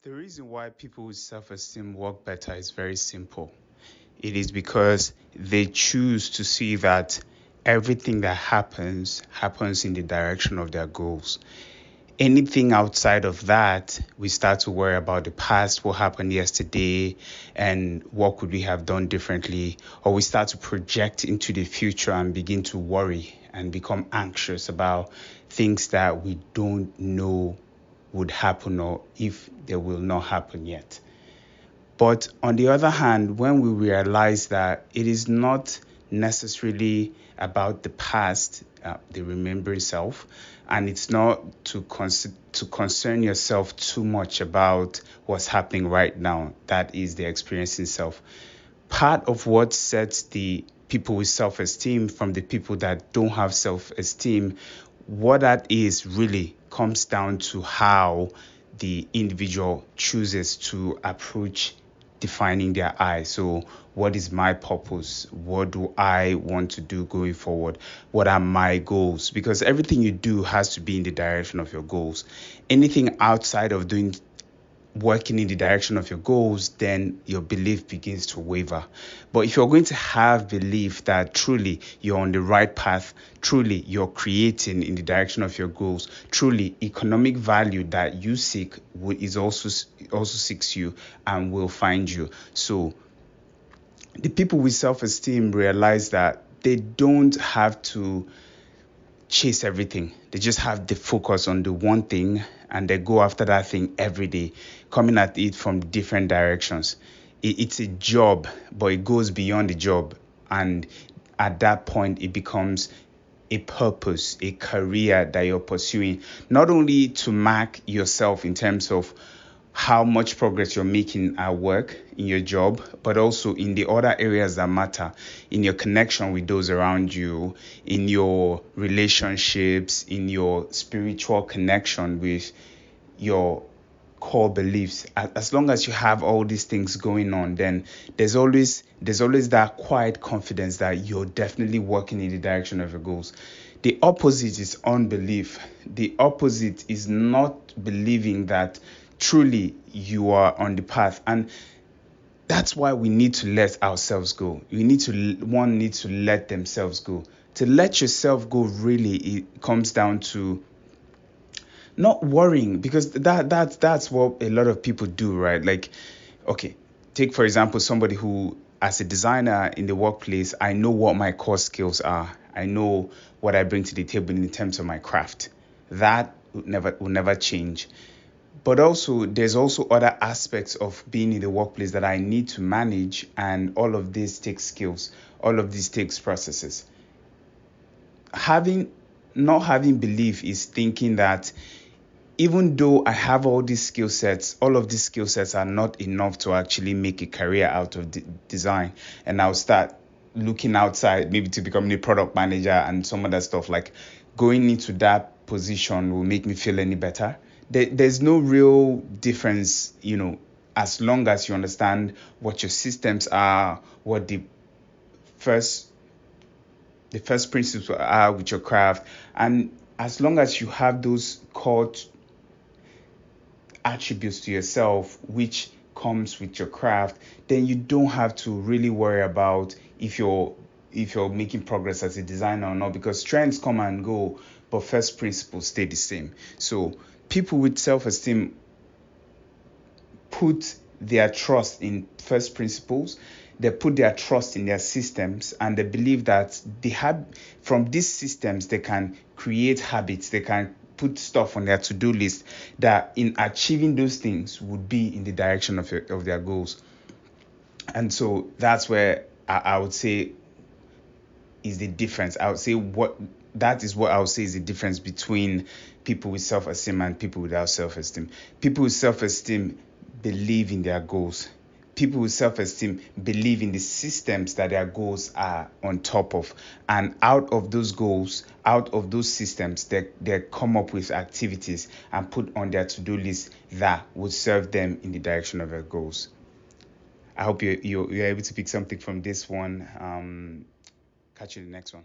The reason why people with self-esteem work better is very simple. It is because they choose to see that everything that happens in the direction of their goals. Anything outside of that, we start to worry about the past, what happened yesterday, and what could we have done differently, or we start to project into the future and begin to worry and become anxious about things that we don't know would happen or if they will not happen yet. But on the other hand, when we realize that it is not necessarily about the past, the remembering self, and it's not to concern yourself too much about what's happening right now, that is the experiencing self. Part of what sets the people with self-esteem from the people that don't have self-esteem, what that is really comes down to how the individual chooses to approach defining their I. So what is my purpose? What do I want to do going forward? What are my goals? Because everything you do has to be in the direction of your goals. Anything outside of working in the direction of your goals, then your belief begins to waver. But if you're going to have belief that truly you're on the right path, truly you're creating in the direction of your goals, truly economic value that you seek is also seeks you and will find you. So the people with self-esteem realize that they don't have to chase everything. They just have the focus on the one thing and they go after that thing every day, coming at it from different directions. It's a job, but it goes beyond the job. And at that point, it becomes a purpose, a career that you're pursuing, not only to mark yourself in terms of how much progress you're making at work, in your job, but also in the other areas that matter, in your connection with those around you, in your relationships, in your spiritual connection with your core beliefs. As long as you have all these things going on, then there's always that quiet confidence that you're definitely working in the direction of your goals. The opposite is unbelief. The opposite is not believing that truly you are on the path. And that's why we need to let ourselves go. One needs to let themselves go. To let yourself go, really, it comes down to not worrying, because that's what a lot of people do, right? Like, okay, take for example somebody who, as a designer in the workplace, I know what my core skills are. I know what I bring to the table in terms of my craft. That will never change. But also, there's also other aspects of being in the workplace that I need to manage, and all of this takes skills. All of this takes processes. Not having belief is thinking that even though I have all these skill sets, all of these skill sets are not enough to actually make a career out of design. And I'll start looking outside, maybe to become a product manager and some other stuff. Like, going into that position will make me feel any better. There's no real difference, as long as you understand what your systems are, what the first principles are with your craft, and as long as you have those core attributes to yourself which comes with your craft, then you don't have to really worry about if you're making progress as a designer or not, because trends come and go, but first principles stay the same. So people with self-esteem put their trust in first principles. They put their trust in their systems, and they believe that from these systems they can create habits. They can put stuff on their to-do list that, in achieving those things, would be in the direction of their goals. And so that's where I would say is the difference. I would say that is what I would say is the difference between people with self-esteem and people without self-esteem. People with self-esteem believe in their goals. People with self-esteem believe in the systems that their goals are on top of. And out of those goals, out of those systems, they come up with activities and put on their to-do list that would serve them in the direction of their goals. I hope you're able to pick something from this one. Catch you in the next one.